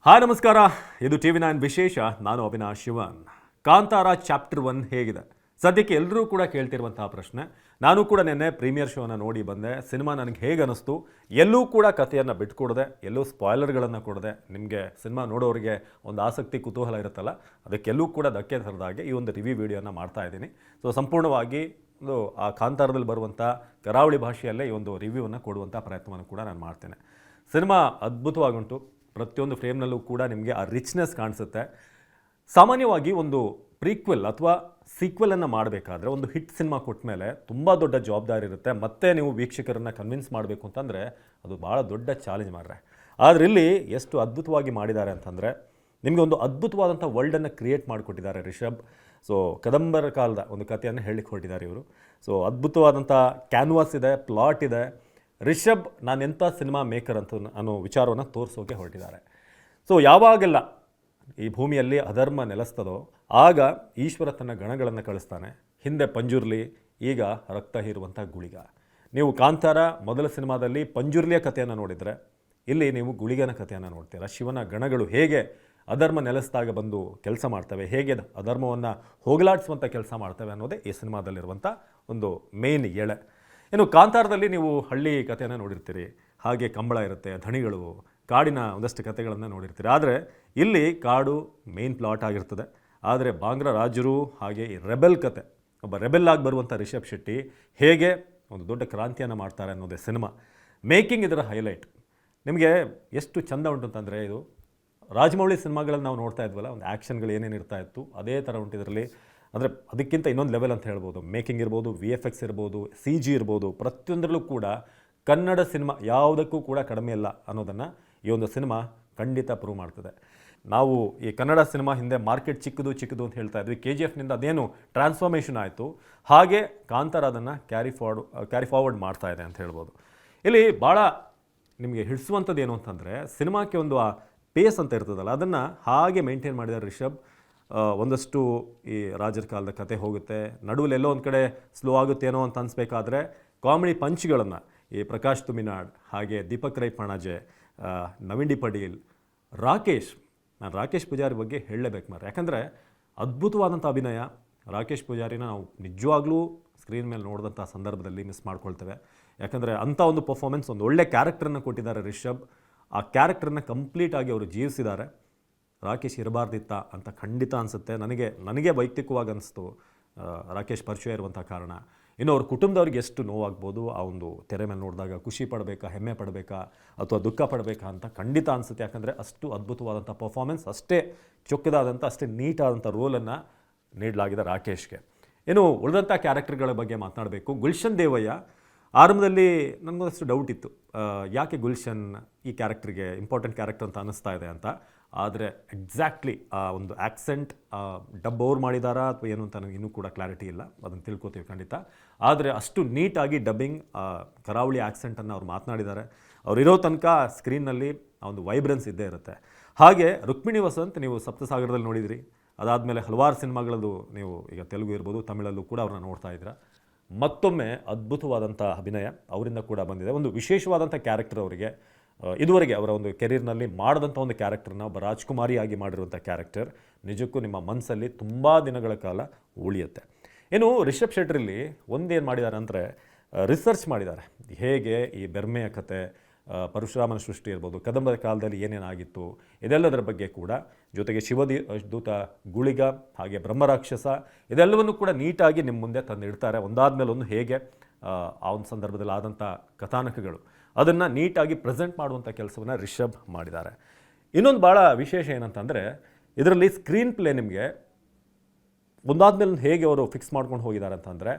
Hi ನಮಸ್ಕಾರ, ಇದು TV9 ವಿಶೇಷ. ನಾನು ಅವಿನಾಶ್ ಶಿವನ್. ಕಾಂತಾರ ಚಾಪ್ಟರ್ 1 ಹೇಗಿದೆ? ಸದ್ಯಕ್ಕೆ ಎಲ್ಲರೂ ಕೂಡ ಕೇಳ್ತಿರುವಂತಹ ಪ್ರಶ್ನೆ. ನಾನು ಕೂಡ ನಿನ್ನೆ ಪ್ರೀಮಿಯರ್ ಶೋನ ನೋಡಿ ಬಂದೆ. ಸಿನಿಮಾ ನನಗೆ ಹೇಗೆ ಅನಿಸ್ತು? ಎಲ್ಲೂ ಕೂಡ ಕಥೆಯನ್ನು ಬಿಟ್ಕೊಡದೆ, ಎಲ್ಲೂ ಸ್ಪಾಯ್ಲರ್ಗಳನ್ನು ಕೊಡದೆ, ನಿಮಗೆ ಸಿನಿಮಾ ನೋಡೋರಿಗೆ ಒಂದು ಆಸಕ್ತಿ ಕುತೂಹಲ ಇರುತ್ತಲ್ಲ, ಅದಕ್ಕೆಲ್ಲೂ ಕೂಡ ಧಕ್ಕೆ ತರದಾಗೆ ಈ ಒಂದು ರಿವ್ಯೂ ವಿಡಿಯೋನ ಮಾಡ್ತಾ ಇದ್ದೀನಿ. ಸೊ ಸಂಪೂರ್ಣವಾಗಿ ಆ ಕಾಂತಾರದಲ್ಲಿ ಬರುವಂಥ ಕರಾವಳಿ ಭಾಷೆಯಲ್ಲೇ ಈ ಒಂದು ರಿವ್ಯೂವನ್ನು ಕೊಡುವಂಥ ಪ್ರಯತ್ನವನ್ನು ಕೂಡ ನಾನು ಮಾಡ್ತೇನೆ. ಸಿನಿಮಾ ಅದ್ಭುತವಾಗುಂಟು. ಪ್ರತಿಯೊಂದು ಫ್ರೇಮ್ನಲ್ಲೂ ಕೂಡ ನಿಮಗೆ ಆ ರಿಚ್ನೆಸ್ ಕಾಣಿಸುತ್ತೆ. ಸಾಮಾನ್ಯವಾಗಿ ಒಂದು ಪ್ರೀಕ್ವೆಲ್ ಅಥವಾ ಸೀಕ್ವೆಲನ್ನು ಮಾಡಬೇಕಾದ್ರೆ ಒಂದು ಹಿಟ್ ಸಿನಿಮಾ ಕೊಟ್ಟ ಮೇಲೆ ತುಂಬ ದೊಡ್ಡ ಜವಾಬ್ದಾರಿ ಇರುತ್ತೆ. ಮತ್ತೆ ನೀವು ವೀಕ್ಷಕರನ್ನು ಕನ್ವಿನ್ಸ್ ಮಾಡಬೇಕು ಅಂತಂದರೆ ಅದು ಭಾಳ ದೊಡ್ಡ ಚಾಲೆಂಜ್ ಮಾಡ್ರೆ. ಆದರೆ ಇಲ್ಲಿ ಎಷ್ಟು ಅದ್ಭುತವಾಗಿ ಮಾಡಿದ್ದಾರೆ ಅಂತಂದರೆ, ನಿಮಗೆ ಒಂದು ಅದ್ಭುತವಾದಂಥ ವರ್ಲ್ಡನ್ನು ಕ್ರಿಯೇಟ್ ಮಾಡಿಕೊಟ್ಟಿದ್ದಾರೆ ರಿಷಬ್. ಸೊ ಕದಂಬರ ಕಾಲದ ಒಂದು ಕಥೆಯನ್ನು ಹೇಳಲಿಕ್ಕೆ ಹೊರಟಿದ್ದಾರೆ ಇವರು. ಸೊ ಅದ್ಭುತವಾದಂಥ ಕ್ಯಾನ್ವಾಸ್ ಇದೆ, ಪ್ಲಾಟ್ ಇದೆ. ರಿಷಬ್ ನಾನೆಂಥ ಸಿನಿಮಾ ಮೇಕರ್ ಅಂತ ಅನ್ನೋ ವಿಚಾರವನ್ನು ತೋರಿಸೋಕೆ ಹೊರಟಿದ್ದಾರೆ. ಸೊ ಯಾವಾಗೆಲ್ಲ ಈ ಭೂಮಿಯಲ್ಲಿ ಅಧರ್ಮ ನೆಲೆಸ್ತದೋ ಆಗ ಈಶ್ವರ ತನ್ನ ಗಣಗಳನ್ನು ಕಳಿಸ್ತಾನೆ. ಹಿಂದೆ ಪಂಜುರ್ಲಿ, ಈಗ ರಕ್ತ ಹೀರುವಂಥ ಗುಳಿಗ. ನೀವು ಕಾಂತಾರ ಮೊದಲ ಸಿನಿಮಾದಲ್ಲಿ ಪಂಜುರ್ಲಿಯ ಕಥೆಯನ್ನು ನೋಡಿದರೆ, ಇಲ್ಲಿ ನೀವು ಗುಳಿಗನ ಕಥೆಯನ್ನು ನೋಡ್ತೀರ. ಶಿವನ ಗಣಗಳು ಹೇಗೆ ಅಧರ್ಮ ನೆಲೆಸಿದಾಗ ಬಂದು ಕೆಲಸ ಮಾಡ್ತವೆ, ಹೇಗೆ ಅಧರ್ಮವನ್ನು ಹೋಗಲಾಡಿಸುವಂಥ ಕೆಲಸ ಮಾಡ್ತವೆ ಅನ್ನೋದೇ ಈ ಸಿನಿಮಾದಲ್ಲಿರುವಂಥ ಒಂದು ಮೇನ್ ಎಳೆ. ಇನ್ನು ಕಾಂತಾರದಲ್ಲಿ ನೀವು ಹಳ್ಳಿ ಕಥೆಯನ್ನು ನೋಡಿರ್ತೀರಿ, ಹಾಗೆ ಕಂಬಳ ಇರುತ್ತೆ, ಧಣಿಗಳು, ಕಾಡಿನ ಒಂದಷ್ಟು ಕಥೆಗಳನ್ನು ನೋಡಿರ್ತೀರಿ. ಆದರೆ ಇಲ್ಲಿ ಕಾಡು ಮೇನ್ ಪ್ಲಾಟ್ ಆಗಿರ್ತದೆ. ಆದರೆ ಬಾಂಗ್ರಾ ರಾಜರು ಹಾಗೆ ಈ ರೆಬೆಲ್ ಕತೆ, ಒಬ್ಬ ರೆಬೆಲ್ ಆಗಿ ಬರುವಂಥ ರಿಷಬ್ ಶೆಟ್ಟಿ ಹೇಗೆ ಒಂದು ದೊಡ್ಡ ಕ್ರಾಂತಿಯನ್ನು ಮಾಡ್ತಾರೆ ಅನ್ನೋದೇ ಸಿನಿಮಾ. ಮೇಕಿಂಗ್ ಇದರ ಹೈಲೈಟ್. ನಿಮಗೆ ಎಷ್ಟು ಚೆಂದ ಉಂಟು ಅಂತಂದರೆ, ಇದು ರಾಜಮೌಳಿ ಸಿನಿಮಾಗಳನ್ನು ನಾವು ನೋಡ್ತಾ ಇದ್ವಲ್ಲ, ಒಂದು ಆ್ಯಕ್ಷನ್ಗಳು ಏನೇನು ಇರ್ತಾ ಇತ್ತು ಅದೇ ಥರ ಉಂಟು ಇದರಲ್ಲಿ. ಅಂದರೆ ಅದಕ್ಕಿಂತ ಇನ್ನೊಂದು ಲೆವೆಲ್ ಅಂತ ಹೇಳ್ಬೋದು. ಮೇಕಿಂಗ್ ಇರ್ಬೋದು, VFX ಇರ್ಬೋದು, CG ಇರ್ಬೋದು, ಪ್ರತಿಯೊಂದರಲ್ಲೂ ಕೂಡ ಕನ್ನಡ ಸಿನಿಮಾ ಯಾವುದಕ್ಕೂ ಕೂಡ ಕಡಿಮೆ ಇಲ್ಲ ಅನ್ನೋದನ್ನು ಈ ಒಂದು ಸಿನಿಮಾ ಖಂಡಿತ ಪ್ರೂವ್ ಮಾಡ್ತದೆ. ನಾವು ಈ ಕನ್ನಡ ಸಿನಿಮಾ ಹಿಂದೆ ಮಾರ್ಕೆಟ್ ಚಿಕ್ಕದು ಅಂತ ಹೇಳ್ತಾ ಇದ್ವಿ. KGFನಿಂದ ಅದೇನು ಟ್ರಾನ್ಸ್ಫಾರ್ಮೇಷನ್ ಆಯಿತು, ಹಾಗೆ ಕಾಂತಾರ ಅದನ್ನು ಕ್ಯಾರಿ ಫಾರ್ವರ್ಡ್ ಮಾಡ್ತಾ ಇದೆ ಅಂತ ಹೇಳ್ಬೋದು. ಇಲ್ಲಿ ಭಾಳ ನಿಮಗೆ ಹಿಡಿಸುವಂಥದ್ದು ಏನು ಅಂತಂದರೆ, ಸಿನಿಮಾಕ್ಕೆ ಒಂದು ಆ ಪೇಸ್ ಅಂತ ಇರ್ತದಲ್ಲ, ಅದನ್ನು ಹಾಗೆ ಮೇಂಟೈನ್ ಮಾಡಿದ್ದಾರೆ ರಿಷಬ್. ಒಂದಷ್ಟು ಈ ರಾಜರ ಕಾಲದ ಕತೆ ಹೋಗುತ್ತೆ, ನಡುವಲ್ಲಿ ಎಲ್ಲೋ ಒಂದು ಕಡೆ ಸ್ಲೋ ಆಗುತ್ತೇನೋ ಅಂತ ಅನಿಸ್ಬೇಕಾದ್ರೆ ಕಾಮಿಡಿ ಪಂಚ್ಗಳನ್ನು ಈ ಪ್ರಕಾಶ್ ತುಮಿನಾಡ್, ಹಾಗೆ ದೀಪಕ್ ರೈ ಪಣಾಜೆ, ನವೀನ್ ಡಿ ಪಡೀಲ್, ನಾನು ರಾಕೇಶ್ ಪೂಜಾರಿ ಬಗ್ಗೆ ಹೇಳಲೇಬೇಕು ಮಾರೆ. ಯಾಕಂದರೆ ಅದ್ಭುತವಾದಂಥ ಅಭಿನಯ. ರಾಕೇಶ್ ಪೂಜಾರಿನ ನಾವು ನಿಜವಾಗ್ಲೂ ಸ್ಕ್ರೀನ್ ಮೇಲೆ ನೋಡಿದಂಥ ಸಂದರ್ಭದಲ್ಲಿ ಮಿಸ್ ಮಾಡ್ಕೊಳ್ತೇವೆ. ಯಾಕಂದರೆ ಅಂಥ ಒಂದು ಪರ್ಫಾರ್ಮೆನ್ಸ್, ಒಂದು ಒಳ್ಳೆ ಕ್ಯಾರೆಕ್ಟರನ್ನು ಕೊಟ್ಟಿದ್ದಾರೆ ರಿಷಬ್. ಆ ಕ್ಯಾರೆಕ್ಟರನ್ನು ಕಂಪ್ಲೀಟಾಗಿ ಅವರು ಜೀವಿಸಿದ್ದಾರೆ. ರಾಕೇಶ್ ಇರಬಾರ್ದಿತ್ತ ಅಂತ ಖಂಡಿತ ಅನಿಸುತ್ತೆ. ನನಗೆ ವೈಯಕ್ತಿಕವಾಗಿ ಅನಿಸ್ತು, ರಾಕೇಶ್ ಪರಿಚಯ ಇರುವಂಥ ಕಾರಣ. ಇನ್ನು ಅವ್ರ ಕುಟುಂಬದವ್ರಿಗೆ ಎಷ್ಟು ನೋವಾಗ್ಬೋದು ಆ ಒಂದು ತೆರೆ ಮೇಲೆ ನೋಡಿದಾಗ. ಖುಷಿ ಪಡಬೇಕಾ, ಹೆಮ್ಮೆ ಪಡಬೇಕಾ, ಅಥವಾ ದುಃಖ ಪಡಬೇಕಾ ಅಂತ ಖಂಡಿತ ಅನಿಸುತ್ತೆ. ಯಾಕಂದರೆ ಅಷ್ಟು ಅದ್ಭುತವಾದಂಥ ಪರ್ಫಾರ್ಮೆನ್ಸ್, ಅಷ್ಟೇ ಚೊಕ್ಕದಾದಂಥ, ಅಷ್ಟೇ ನೀಟಾದಂಥ ರೋಲನ್ನು ನೀಡಲಾಗಿದೆ ರಾಕೇಶ್ಗೆ. ಇನ್ನು ಉಳಿದಂಥ ಕ್ಯಾರೆಕ್ಟರ್ಗಳ ಬಗ್ಗೆ ಮಾತನಾಡಬೇಕು. ಗುಲ್ಶನ್ ದೇವಯ್ಯ, ಆರಂಭದಲ್ಲಿ ನನಗೊಂದಷ್ಟು ಡೌಟ್ ಇತ್ತು, ಯಾಕೆ ಗುಲ್ಶನ್ ಈ ಕ್ಯಾರೆಕ್ಟರ್ಗೆ ಇಂಪಾರ್ಟೆಂಟ್ ಕ್ಯಾರೆಕ್ಟರ್ ಅಂತ ಅನ್ನಿಸ್ತಾ ಇದೆ ಅಂತ. ಆದರೆ ಎಕ್ಸಾಕ್ಟ್ಲಿ ಆ ಒಂದು ಆ್ಯಕ್ಸೆಂಟ್ ಡಬ್ ಓವರ್ ಮಾಡಿದಾರಾ ಅಥವಾ ಏನು ಅಂತ ನನಗೆ ಇನ್ನೂ ಕೂಡ ಕ್ಲಾರಿಟಿ ಇಲ್ಲ, ಅದನ್ನು ತಿಳ್ಕೊತೀವಿ ಖಂಡಿತ. ಆದರೆ ಅಷ್ಟು ನೀಟಾಗಿ ಡಬ್ಬಿಂಗ್, ಕರಾವಳಿ ಆ್ಯಕ್ಸೆಂಟನ್ನು ಅವ್ರು ಮಾತನಾಡಿದ್ದಾರೆ. ಅವರಿರೋ ತನಕ ಸ್ಕ್ರೀನ್ನಲ್ಲಿ ಆ ಒಂದು ವೈಬ್ರೆನ್ಸ್ ಇದ್ದೇ ಇರುತ್ತೆ. ಹಾಗೆ ರುಕ್ಮಿಣಿ ವಸಂತ್, ನೀವು ಸಪ್ತಸಾಗರದಲ್ಲಿ ನೋಡಿದಿರಿ, ಅದಾದಮೇಲೆ ಹಲವಾರು ಸಿನಿಮಾಗಳದ್ದು ನೀವು ಈಗ ತೆಲುಗು ಇರ್ಬೋದು, ತಮಿಳಲ್ಲೂ ಕೂಡ ಅವ್ರನ್ನ ನೋಡ್ತಾ ಇದ್ದೀರಾ. ಮತ್ತೊಮ್ಮೆ ಅದ್ಭುತವಾದಂಥ ಅಭಿನಯ ಅವರಿಂದ ಕೂಡ ಬಂದಿದೆ. ಒಂದು ವಿಶೇಷವಾದಂಥ ಕ್ಯಾರೆಕ್ಟರ್ ಅವರಿಗೆ. ಇದುವರೆಗೆ ಅವರ ಒಂದು ಕೆರಿಯರ್ನಲ್ಲಿ ಮಾಡಿದಂಥ ಒಂದು ಕ್ಯಾರೆಕ್ಟರ್ನ, ಒಬ್ಬ ರಾಜ್ಕುಮಾರಿಯಾಗಿ ಮಾಡಿರುವಂಥ ಕ್ಯಾರೆಕ್ಟರ್ ನಿಜಕ್ಕೂ ನಿಮ್ಮ ಮನಸ್ಸಲ್ಲಿ ತುಂಬ ದಿನಗಳ ಕಾಲ ಉಳಿಯುತ್ತೆ. ಇನ್ನು ರಿಷಬ್ ಶೆಟ್ಟಿಯಲ್ಲಿ ಒಂದೇನು ಮಾಡಿದ್ದಾರೆ ಅಂದರೆ, ರಿಸರ್ಚ್ ಮಾಡಿದ್ದಾರೆ. ಹೇಗೆ ಈ ಬೆರ್ಮೆಯ ಕತೆ, ಪರಶುರಾಮನ ಸೃಷ್ಟಿ ಇರ್ಬೋದು, ಕದಂಬರ ಕಾಲದಲ್ಲಿ ಏನೇನಾಗಿತ್ತು, ಇದೆಲ್ಲದರ ಬಗ್ಗೆ ಕೂಡ, ಜೊತೆಗೆ ಶಿವದೂತ ಗುಳಿಗ, ಹಾಗೆ ಬ್ರಹ್ಮರಾಕ್ಷಸ, ಇದೆಲ್ಲವನ್ನು ಕೂಡ ನೀಟಾಗಿ ನಿಮ್ಮ ಮುಂದೆ ತಂದಿಡ್ತಾರೆ. ಒಂದಾದ್ಮೇಲೆ ಒಂದು ಹೇಗೆ ಆ ಒಂದು ಸಂದರ್ಭದಲ್ಲಿ ಆದಂಥ ಕಥಾನಕಗಳು, ಅದನ್ನು ನೀಟಾಗಿ ಪ್ರೆಸೆಂಟ್ ಮಾಡುವಂಥ ಕೆಲಸವನ್ನು ರಿಷಬ್ ಮಾಡಿದ್ದಾರೆ. ಇನ್ನೊಂದು ಭಾಳ ವಿಶೇಷ ಏನಂತಂದರೆ, ಇದರಲ್ಲಿ ಸ್ಕ್ರೀನ್ ಪ್ಲೇ ನಿಮಗೆ ಒಂದಾದ್ಮೇಲೆ ಹೇಗೆ ಅವರು ಫಿಕ್ಸ್ ಮಾಡ್ಕೊಂಡು ಹೋಗಿದ್ದಾರೆ ಅಂತಂದರೆ,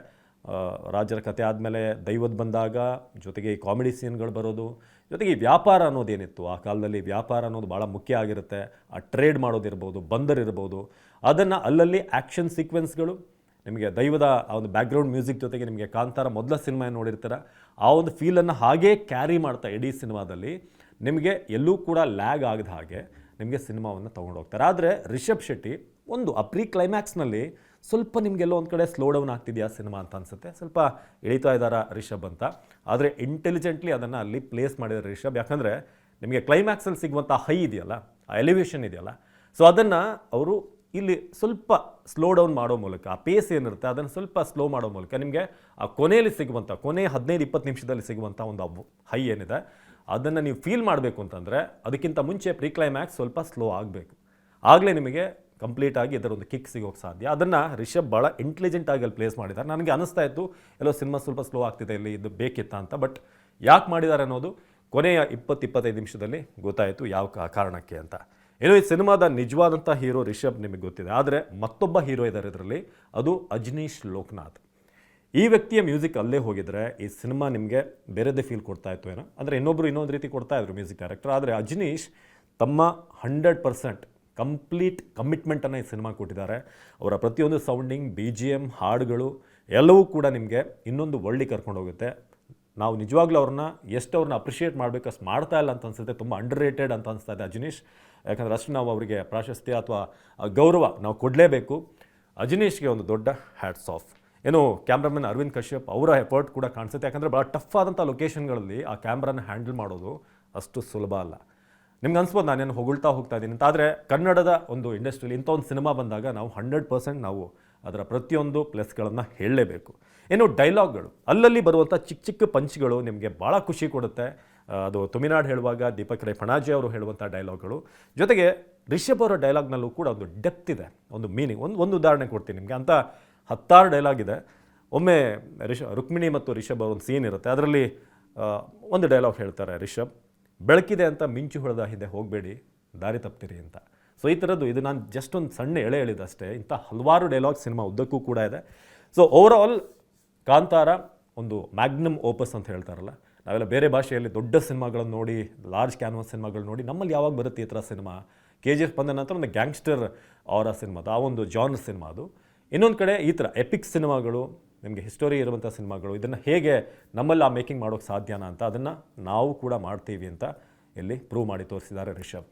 ರಾಜರ ಕತೆ ಆದಮೇಲೆ ದೈವದ ಬಂದಾಗ, ಜೊತೆಗೆ ಈ ಕಾಮಿಡಿ ಸೀನ್ಗಳು ಬರೋದು, ಜೊತೆಗೆ ಈ ವ್ಯಾಪಾರ ಅನ್ನೋದೇನಿತ್ತು ಆ ಕಾಲದಲ್ಲಿ, ವ್ಯಾಪಾರ ಅನ್ನೋದು ಭಾಳ ಮುಖ್ಯ ಆಗಿರುತ್ತೆ. ಆ ಟ್ರೇಡ್ ಮಾಡೋದಿರ್ಬೋದು, ಬಂದರಿರ್ಬೋದು, ಅದನ್ನು ಅಲ್ಲಲ್ಲಿ ಆ್ಯಕ್ಷನ್ ಸೀಕ್ವೆನ್ಸ್ಗಳು, ನಿಮಗೆ ದೈವದ ಆ ಒಂದು ಬ್ಯಾಕ್ಗ್ರೌಂಡ್ ಮ್ಯೂಸಿಕ್ ಜೊತೆಗೆ ನಿಮಗೆ ಕಾಂತಾರ ಮೊದಲ ಸಿನಿಮಾ ನೋಡಿರ್ತೀರ, ಆ ಒಂದು ಫೀಲನ್ನು ಹಾಗೇ ಕ್ಯಾರಿ ಮಾಡ್ತಾ ಇಡೀ ಸಿನಿಮಾದಲ್ಲಿ ನಿಮಗೆ ಎಲ್ಲೂ ಕೂಡ ಲ್ಯಾಗ್ ಆಗದ ಹಾಗೆ ನಿಮಗೆ ಸಿನಿಮಾವನ್ನು ತೊಗೊಂಡೋಗ್ತಾರೆ. ಆದರೆ ರಿಷಬ್ ಶೆಟ್ಟಿ ಒಂದು ಪ್ರೀ ಕ್ಲೈಮ್ಯಾಕ್ಸ್ನಲ್ಲಿ ಸ್ವಲ್ಪ ನಿಮಗೆಲ್ಲೋ ಒಂದು ಕಡೆ ಸ್ಲೋ ಡೌನ್ ಆಗ್ತಿದೆಯಾ ಸಿನಿಮಾ ಅಂತ ಅನಿಸುತ್ತೆ. ಸ್ವಲ್ಪ ಇಳಿತಾ ಇದ್ದಾರಾ ರಿಷಬ್ ಅಂತ. ಆದರೆ ಇಂಟೆಲಿಜೆಂಟ್ಲಿ ಅದನ್ನು ಅಲ್ಲಿ ಪ್ಲೇಸ್ ಮಾಡಿದ್ದಾರೆ ರಿಷಬ್. ಯಾಕಂದರೆ ನಿಮಗೆ ಕ್ಲೈಮ್ಯಾಕ್ಸಲ್ಲಿ ಸಿಗುವಂಥ ಹೈ ಇದೆಯಲ್ಲ, ಆ ಎಲಿವೇಶನ್ ಇದೆಯಲ್ಲ, ಸೊ ಅದನ್ನು ಅವರು ಇಲ್ಲಿ ಸ್ವಲ್ಪ ಸ್ಲೋ ಡೌನ್ ಮಾಡೋ ಮೂಲಕ, ಆ ಪೇಸ್ ಏನಿರುತ್ತೆ ಅದನ್ನು ಸ್ವಲ್ಪ ಸ್ಲೋ ಮಾಡೋ ಮೂಲಕ ನಿಮಗೆ ಆ ಕೊನೆಯಲ್ಲಿ ಸಿಗುವಂಥ, ಕೊನೆ 15-20 ನಿಮಿಷದಲ್ಲಿ ಸಿಗುವಂಥ ಒಂದು ಹೈ ಏನಿದೆ ಅದನ್ನು ನೀವು ಫೀಲ್ ಮಾಡಬೇಕು ಅಂತಂದರೆ ಅದಕ್ಕಿಂತ ಮುಂಚೆ ಪ್ರೀ ಕ್ಲೈಮ್ಯಾಕ್ಸ್ ಸ್ವಲ್ಪ ಸ್ಲೋ ಆಗಬೇಕು. ಆಗಲೇ ನಿಮಗೆ ಕಂಪ್ಲೀಟಾಗಿ ಇದರೊಂದು ಕಿಕ್ ಸಿಗೋಕ್ಕೆ ಸಾಧ್ಯ. ಅದನ್ನು ರಿಷಬ್ ಭಾಳ ಇಂಟೆಲಿಜೆಂಟಾಗಿ ಅಲ್ಲಿ ಪ್ಲೇಸ್ ಮಾಡಿದ್ದಾರೆ. ನನಗೆ ಅನಿಸ್ತಾ ಇತ್ತು ಎಲ್ಲೋ ಸಿನಿಮಾ ಸ್ವಲ್ಪ ಸ್ಲೋ ಆಗ್ತಿದೆ, ಇಲ್ಲಿ ಇದು ಬೇಕಿತ್ತ ಅಂತ. ಬಟ್ ಯಾಕೆ ಮಾಡಿದ್ದಾರೆ ಅನ್ನೋದು ಕೊನೆಯ 20-25 ನಿಮಿಷದಲ್ಲಿ ಗೊತ್ತಾಯಿತು ಯಾವ ಕಾರಣಕ್ಕೆ ಅಂತ. ಏನೋ ಈ ಸಿನಿಮಾದ ನಿಜವಾದಂಥ ಹೀರೋ ರಿಷಬ್ ನಿಮಗೆ ಗೊತ್ತಿದೆ, ಆದರೆ ಮತ್ತೊಬ್ಬ ಹೀರೋ ಇದ್ದಾರೆ ಇದರಲ್ಲಿ, ಅದು ಅಜನೀಶ್ ಲೋಕನಾಥ್. ಈ ವ್ಯಕ್ತಿಯ ಮ್ಯೂಸಿಕ್ ಅಲ್ಲೇ ಹೋಗಿದ್ರೆ ಈ ಸಿನಿಮಾ ನಿಮಗೆ ಬೇರೆದೇ ಫೀಲ್ ಕೊಡ್ತಾ ಇತ್ತು ಏನೋ, ಅಂದರೆ ಇನ್ನೊಬ್ಬರು ಇನ್ನೊಂದು ರೀತಿ ಕೊಡ್ತಾ ಇದ್ರು ಮ್ಯೂಸಿಕ್ ಡೈರೆಕ್ಟರ್. ಆದರೆ ಅಜನೀಶ್ ತಮ್ಮ 100% ಕಂಪ್ಲೀಟ್ ಕಮಿಟ್ಮೆಂಟನ್ನು ಈ ಸಿನಿಮಾ ಕೊಟ್ಟಿದ್ದಾರೆ. ಅವರ ಪ್ರತಿಯೊಂದು ಸೌಂಡಿಂಗ್, BGM, ಹಾಡುಗಳು ಎಲ್ಲವೂ ಕೂಡ ನಿಮಗೆ ಇನ್ನೊಂದು ವರ್ಲ್ಡಿಗೆ ಕರ್ಕೊಂಡು ಹೋಗುತ್ತೆ. ನಾವು ನಿಜವಾಗ್ಲೂ ಅವ್ರನ್ನ ಅಪ್ರಿಷಿಯೇಟ್ ಮಾಡಬೇಕು ಅಷ್ಟು ಮಾಡ್ತಾ ಇಲ್ಲ ಅಂತ ಅನಿಸುತ್ತೆ. ತುಂಬ ಅಂಡರ್ ರೇಟೆಡ್ ಅಂತ ಅನಿಸ್ತಾ ಇದೆ ಅಜನೀಶ್. ಯಾಕಂದರೆ ಅಷ್ಟು ನಾವು ಅವರಿಗೆ ಪ್ರಾಶಸ್ತ್ಯ ಅಥವಾ ಗೌರವ ನಾವು ಕೊಡಲೇಬೇಕು. ಅಜನೀಶ್ಗೆ ಒಂದು ದೊಡ್ಡ ಹ್ಯಾಟ್ಸ್ ಆಫ್. ಏನು ಕ್ಯಾಮ್ರಾಮನ್ ಅರವಿಂದ್ ಕಶ್ಯಪ್ ಅವರ ಎಫರ್ಟ್ ಕೂಡ ಕಾಣಿಸುತ್ತೆ. ಯಾಕಂದರೆ ಭಾಳ ಟಫ್ ಆದಂಥ ಲೊಕೇಶನ್ಗಳಲ್ಲಿ ಆ ಕ್ಯಾಮ್ರಾನ ಹ್ಯಾಂಡಲ್ ಮಾಡೋದು ಅಷ್ಟು ಸುಲಭ ಅಲ್ಲ. ನಿಮ್ಗೆ ಅನ್ಸ್ಬೋದು ನಾನೇನು ಹೊಗಳ್ತಾ ಹೋಗ್ತಾ ಇದ್ದೀನಿ ಅಂತ. ಆದರೆ ಕನ್ನಡದ ಒಂದು ಇಂಡಸ್ಟ್ರಿಯಲ್ಲಿ ಇಂಥ ಒಂದು ಸಿನಿಮಾ ಬಂದಾಗ ನಾವು 100% ನಾವು ಅದರ ಪ್ರತಿಯೊಂದು ಪ್ಲಸ್ಗಳನ್ನು ಹೇಳಲೇಬೇಕು. ಏನು ಡೈಲಾಗ್ಗಳು, ಅಲ್ಲಲ್ಲಿ ಬರುವಂಥ ಚಿಕ್ಕ ಚಿಕ್ಕ ಪಂಚ್ಗಳು ನಿಮಗೆ ಭಾಳ ಖುಷಿ ಕೊಡುತ್ತೆ. ಅದು ತುಮಿನಾಡ್ ಹೇಳುವಾಗ ದೀಪಕ್ ರೈ ಪಣಾಜೆ ಅವರು ಹೇಳುವಂಥ ಡೈಲಾಗ್ಗಳು, ಜೊತೆಗೆ ರಿಷಬ್ ಅವರ ಡೈಲಾಗ್ನಲ್ಲೂ ಕೂಡ ಒಂದು ಡೆಪ್ತ್ ಇದೆ, ಒಂದು ಮೀನಿಂಗ್. ಒಂದು ಉದಾಹರಣೆ ಕೊಡ್ತೀನಿ ನಿಮಗೆ. ಅಂತ 10 ಡೈಲಾಗ್ ಇದೆ. ಒಮ್ಮೆ ರುಕ್ಮಿಣಿ ಮತ್ತು ರಿಷಬ್ ಅವ್ರ ಒಂದು ಸೀನ್ ಇರುತ್ತೆ. ಅದರಲ್ಲಿ ಒಂದು ಡೈಲಾಗ್ ಹೇಳ್ತಾರೆ ರಿಷಬ್, ಬೆಳಕಿದೆ ಅಂತ ಮಿಂಚು ಹೊಡೆದ ಹಿಂದೆ ಹೋಗಬೇಡಿ, ದಾರಿ ತಪ್ಪಿರಿ ಅಂತ. ಸೊ ಈ ಥರದ್ದು, ಇದು ನಾನು ಜಸ್ಟ್ ಒಂದು ಸಣ್ಣ ಎಳೆ ಹೇಳಿದಷ್ಟೇ. ಇಂಥ ಹಲವಾರು ಡೈಲಾಗ್ ಸಿನಿಮಾ ಉದ್ದಕ್ಕೂ ಕೂಡ ಇದೆ. ಸೊ ಓವರಾಲ್ ಕಾಂತಾರ ಒಂದು ಮ್ಯಾಗ್ನಮ್ ಓಪಸ್ ಅಂತ ಹೇಳ್ತಾರಲ್ಲ, ನಾವೆಲ್ಲ ಬೇರೆ ಭಾಷೆಯಲ್ಲಿ ದೊಡ್ಡ ಸಿನಿಮಾಗಳನ್ನು ನೋಡಿ, ಲಾರ್ಜ್ ಕ್ಯಾನ್ವಾಸ್ ಸಿನಿಮಾಗಳು ನೋಡಿ, ನಮ್ಮಲ್ಲಿ ಯಾವಾಗ ಬರುತ್ತೆ ಈ ಥರ ಸಿನಿಮಾ? KGF ಬಂದ ನಂತರ ಒಂದು ಗ್ಯಾಂಗ್ಸ್ಟರ್ ಅವರ ಸಿನಿಮಾದು, ಆ ಒಂದು ಜಾನರ್ ಸಿನಿಮಾ ಅದು. ಇನ್ನೊಂದು ಕಡೆ ಈ ಥರ ಎಪಿಕ್ ಸಿನಿಮಾಗಳು, ನಿಮಗೆ ಹಿಸ್ಟೋರಿ ಇರುವಂಥ ಸಿನಿಮಾಗಳು, ಇದನ್ನು ಹೇಗೆ ನಮ್ಮಲ್ಲಿ ಆ ಮೇಕಿಂಗ್ ಮಾಡೋಕ್ಕೆ ಸಾಧ್ಯನಾ ಅಂತ ಅದನ್ನು ನಾವು ಕೂಡ ಮಾಡ್ತೀವಿ ಅಂತ ಇಲ್ಲಿ ಪ್ರೂವ್ ಮಾಡಿ ತೋರಿಸಿದ್ದಾರೆ ರಿಷಬ್.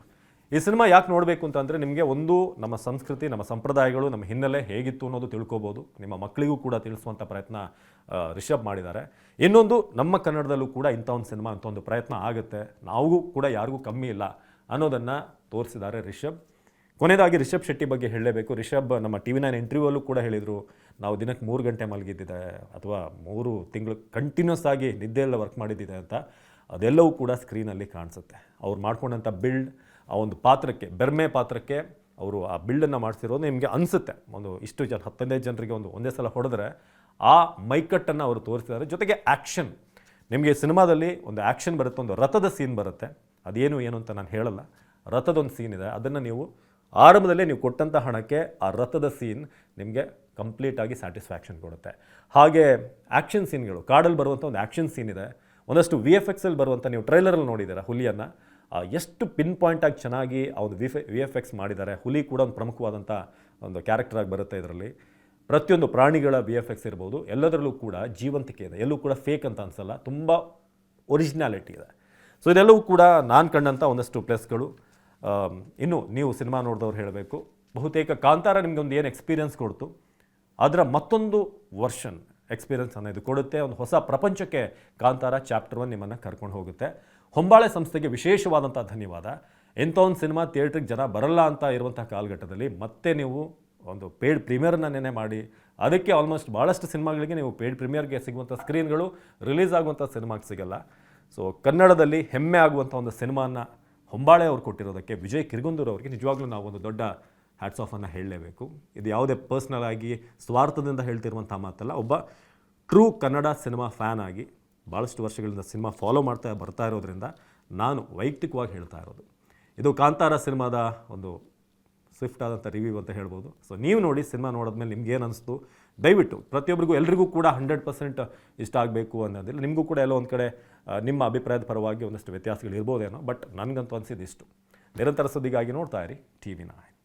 ಈ ಸಿನಿಮಾ ಯಾಕೆ ನೋಡಬೇಕು ಅಂತಂದರೆ ನಿಮಗೆ ಒಂದು ನಮ್ಮ ಸಂಸ್ಕೃತಿ, ನಮ್ಮ ಸಂಪ್ರದಾಯಗಳು, ನಮ್ಮ ಹಿನ್ನೆಲೆ ಹೇಗಿತ್ತು ಅನ್ನೋದು ತಿಳ್ಕೊಬೋದು. ನಿಮ್ಮ ಮಕ್ಕಳಿಗೂ ಕೂಡ ತಿಳಿಸುವಂಥ ಪ್ರಯತ್ನ ರಿಷಬ್ ಮಾಡಿದ್ದಾರೆ. ಇನ್ನೊಂದು, ನಮ್ಮ ಕನ್ನಡದಲ್ಲೂ ಕೂಡ ಇಂಥ ಒಂದು ಸಿನಿಮಾ ಅಂತ ಒಂದು ಪ್ರಯತ್ನ ಆಗುತ್ತೆ, ನಾವು ಕೂಡ ಯಾರಿಗೂ ಕಮ್ಮಿ ಇಲ್ಲ ಅನ್ನೋದನ್ನು ತೋರಿಸಿದ್ದಾರೆ ರಿಷಬ್. ಕೊನೆಯದಾಗಿ ರಿಷಬ್ ಶೆಟ್ಟಿ ಬಗ್ಗೆ ಹೇಳಲೇಬೇಕು. ರಿಷಬ್ ನಮ್ಮ TV9 ಇಂಟರ್ವ್ಯೂವಲ್ಲೂ ಕೂಡ ಹೇಳಿದರು, ನಾವು ದಿನಕ್ಕೆ 3 ಗಂಟೆ ಮಲಗಿದ್ದಿದೆ ಅಥವಾ 3 ತಿಂಗಳು ಕಂಟಿನ್ಯೂಸ್ ಆಗಿ ನಿದ್ದೆಲ್ಲ ವರ್ಕ್ ಮಾಡಿದ್ದಿದೆ ಅಂತ. ಅದೆಲ್ಲವೂ ಕೂಡ ಸ್ಕ್ರೀನಲ್ಲಿ ಕಾಣಿಸುತ್ತೆ. ಅವ್ರು ಮಾಡ್ಕೊಂಡಂಥ ಬಿಲ್ಡ್, ಆ ಒಂದು ಪಾತ್ರಕ್ಕೆ, ಬೆರ್ಮೆ ಪಾತ್ರಕ್ಕೆ ಅವರು ಆ ಬಿಲ್ಡನ್ನು ಮಾಡಿಸಿರೋದು ನಿಮಗೆ ಅನಿಸುತ್ತೆ. ಒಂದು ಇಷ್ಟು 15 ಜನರಿಗೆ ಒಂದೇ ಸಲ ಹೊಡೆದ್ರೆ ಆ ಮೈಕಟ್ಟನ್ನು ಅವರು ತೋರಿಸಿದ್ದಾರೆ. ಜೊತೆಗೆ ಆ್ಯಕ್ಷನ್, ನಿಮಗೆ ಸಿನಿಮಾದಲ್ಲಿ ಒಂದು ಆ್ಯಕ್ಷನ್ ಬರುತ್ತೆ, ಒಂದು ರಥದ ಸೀನ್ ಬರುತ್ತೆ. ಅದೇನು ಅಂತ ನಾನು ಹೇಳಲ್ಲ. ರಥದೊಂದು ಸೀನ್ ಇದೆ, ಅದನ್ನು ನೀವು ಆರಂಭದಲ್ಲೇ ನೀವು ಕೊಟ್ಟಂಥ ಹಣಕ್ಕೆ ಆ ರಥದ ಸೀನ್ ನಿಮಗೆ ಕಂಪ್ಲೀಟಾಗಿ ಸ್ಯಾಟಿಸ್ಫ್ಯಾಕ್ಷನ್ ಕೊಡುತ್ತೆ. ಹಾಗೆ ಆ್ಯಕ್ಷನ್ ಸೀನ್ಗಳು, ಕಾಡಲ್ಲಿ ಬರುವಂಥ ಒಂದು ಆ್ಯಕ್ಷನ್ ಸೀನ್ ಇದೆ. ಒಂದಷ್ಟು VFXಲ್ಲಿ ಬರುವಂಥ, ನೀವು ಟ್ರೈಲರಲ್ಲಿ ನೋಡಿದ್ದೀರಾ ಹುಲಿಯನ್ನು, ಎಷ್ಟು ಪಿನ್ ಪಾಯಿಂಟಾಗಿ ಚೆನ್ನಾಗಿ ಆ ಒಂದು VFX ಮಾಡಿದ್ದಾರೆ. ಹುಲಿ ಕೂಡ ಒಂದು ಪ್ರಮುಖವಾದಂಥ ಒಂದು ಕ್ಯಾರೆಕ್ಟರಾಗಿ ಬರುತ್ತೆ ಇದರಲ್ಲಿ. ಪ್ರತಿಯೊಂದು ಪ್ರಾಣಿಗಳ VFX ಇರ್ಬೋದು, ಎಲ್ಲದರಲ್ಲೂ ಕೂಡ ಜೀವಂತಿಕೆ ಇದೆ, ಎಲ್ಲೂ ಕೂಡ ಫೇಕ್ ಅಂತ ಅನಿಸಲ್ಲ, ತುಂಬ ಒರಿಜಿನಾಲಿಟಿ ಇದೆ. ಸೊ ಇದೆಲ್ಲವೂ ಕೂಡ ನಾನು ಕಂಡಂಥ ಒಂದಷ್ಟು ಪ್ಲಸ್ಗಳು. ಇನ್ನು ನೀವು ಸಿನಿಮಾ ನೋಡಿದವ್ರು ಹೇಳಬೇಕು, ಬಹುತೇಕ ಕಾಂತಾರ ನಿಮಗೆ ಒಂದು ಏನು ಎಕ್ಸ್ಪೀರಿಯನ್ಸ್ ಕೊಡ್ತು, ಅದರ ಮತ್ತೊಂದು ವರ್ಷನ್ ಎಕ್ಸ್ಪೀರಿಯನ್ಸ್ ಅನ್ನೋದು ಕೊಡುತ್ತೆ. ಒಂದು ಹೊಸ ಪ್ರಪಂಚಕ್ಕೆ ಕಾಂತಾರ ಚಾಪ್ಟರ್ 1 ನಿಮ್ಮನ್ನು ಕರ್ಕೊಂಡು ಹೋಗುತ್ತೆ. ಹೊಂಬಾಳೆ ಸಂಸ್ಥೆಗೆ ವಿಶೇಷವಾದಂಥ ಧನ್ಯವಾದ. ಎಂಥ ಒಂದು ಸಿನಿಮಾ ಥಿಯೇಟ್ರಿಗೆ ಜನ ಬರಲ್ಲ ಅಂತ ಇರುವಂಥ ಕಾಲಘಟ್ಟದಲ್ಲಿ ಮತ್ತೆ ನೀವು ಒಂದು ಪೇಯ್ಡ್ ಪ್ರೀಮಿಯರ್ನೇ ಮಾಡಿ, ಅದಕ್ಕೆ ಆಲ್ಮೋಸ್ಟ್ ಭಾಳಷ್ಟು ಸಿನಿಮಾಗಳಿಗೆ ನೀವು ಪೇಯ್ಡ್ ಪ್ರೀಮಿಯರ್ಗೆ ಸಿಗುವಂಥ ಸ್ಕ್ರೀನ್ಗಳು ರಿಲೀಸ್ ಆಗುವಂಥ ಸಿನಿಮಾಗೆ ಸಿಗಲ್ಲ. ಸೊ ಕನ್ನಡದಲ್ಲಿ ಹೆಮ್ಮೆ ಆಗುವಂಥ ಒಂದು ಸಿನಿಮಾನ ಹೊಂಬಾಳೆ ಅವ್ರು ಕೊಟ್ಟಿರೋದಕ್ಕೆ ವಿಜಯ್ ಕಿರ್ಗುಂದೂರು ಅವರಿಗೆ ನಿಜವಾಗ್ಲೂ ನಾವು ಒಂದು ದೊಡ್ಡ ಹ್ಯಾಟ್ಸ್ ಆಫನ್ನು ಹೇಳಲೇಬೇಕು. ಇದು ಯಾವುದೇ ಪರ್ಸ್ನಲ್ ಆಗಿ ಸ್ವಾರ್ಥದಿಂದ ಹೇಳ್ತಿರುವಂಥ ಮಾತಲ್ಲ. ಒಬ್ಬ ಟ್ರೂ ಕನ್ನಡ ಸಿನಿಮಾ ಫ್ಯಾನ್ ಆಗಿ ಭಾಳಷ್ಟು ವರ್ಷಗಳಿಂದ ಸಿನಿಮಾ ಫಾಲೋ ಬರ್ತಾ ಇರೋದ್ರಿಂದ ನಾನು ವೈಯಕ್ತಿಕವಾಗಿ ಹೇಳ್ತಾ ಇರೋದು. ಇದು ಕಾಂತಾರ ಸಿನಿಮಾದ ಒಂದು ಸ್ವಿಫ್ಟ್ ಆದಂಥ ರಿವ್ಯೂ ಅಂತ ಹೇಳ್ಬೋದು. ಸೊ ನೀವು ನೋಡಿ, ಸಿನಿಮಾ ನೋಡಿದ್ಮೇಲೆ ನಿಮ್ಗೆ ಏನು ಅನಿಸ್ತು ದಯವಿಟ್ಟು ಪ್ರತಿಯೊಬ್ಬರಿಗೂ, ಎಲ್ರಿಗೂ ಕೂಡ 100% ಇಷ್ಟ ಆಗಬೇಕು ಅನ್ನೋದಿಲ್ಲ. ನಿಮಗೂ ಕೂಡ ಎಲ್ಲೋ ಒಂದು ಕಡೆ ನಿಮ್ಮ ಅಭಿಪ್ರಾಯದ ಪರವಾಗಿ ಒಂದಷ್ಟು ವ್ಯತ್ಯಾಸಗಳು ಇರ್ಬೋದೇನೋ, ಬಟ್ ನನಗಂತೂ ಅನಿಸಿದ್ದು ಇಷ್ಟು. ನಿರಂತರ ಸುದ್ದಿಗಾಗಿ ನೋಡ್ತಾ ಇರಿ TV9.